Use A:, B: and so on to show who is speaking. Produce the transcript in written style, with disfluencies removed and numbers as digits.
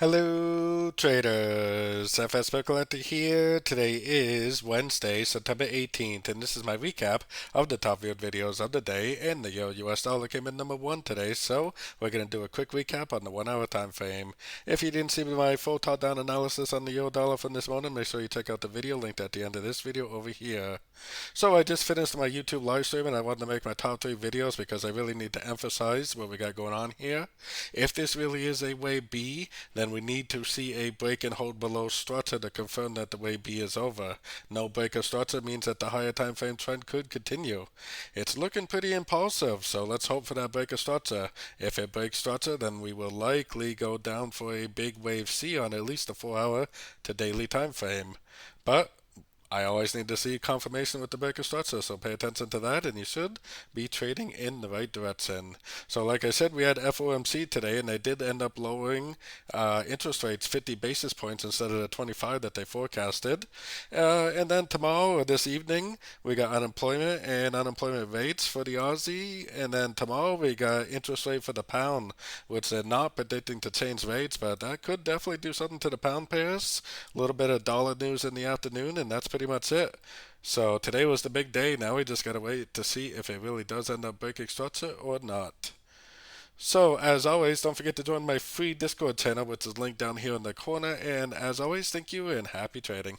A: Hello traders, FX Pip Collector here. Today is Wednesday, September 18th, and this is my recap of the top viewed videos of the day. And the US dollar came in number one today, so we're going to do a quick recap on the 1 hour time frame. If you didn't see my full top down analysis on the euro dollar from this morning, make sure you check out the video linked at the end of this video over here. So I just finished my YouTube live stream and I wanted to make my top 3 videos because I really need to emphasize what we got going on here. If this really is a way B, then we need to see a break and hold below structure to confirm that the way B is over. No break of structure means that the higher time frame trend could continue. It's looking pretty impulsive, so let's hope for that break of structure. If it breaks structure, then we will likely go down for a big wave C on at least the 4 hour to daily time frame. But I always need to see confirmation with the break of structure, so pay attention to that and you should be trading in the right direction. So like I said, we had FOMC today and they did end up lowering interest rates 50 basis points instead of the 25 that they forecasted. And then tomorrow or this evening, we got unemployment and unemployment rates for the Aussie. And then tomorrow we got interest rate for the pound, which they're not predicting to change rates, but that could definitely do something to the pound pairs. A little bit of dollar news in the afternoon, and that's pretty much it. So today was the big day. Now we just gotta wait to see if it really does end up breaking structure or not. So as always, don't forget to join my free Discord channel, which is linked down here in the corner. And as always, thank you and happy trading.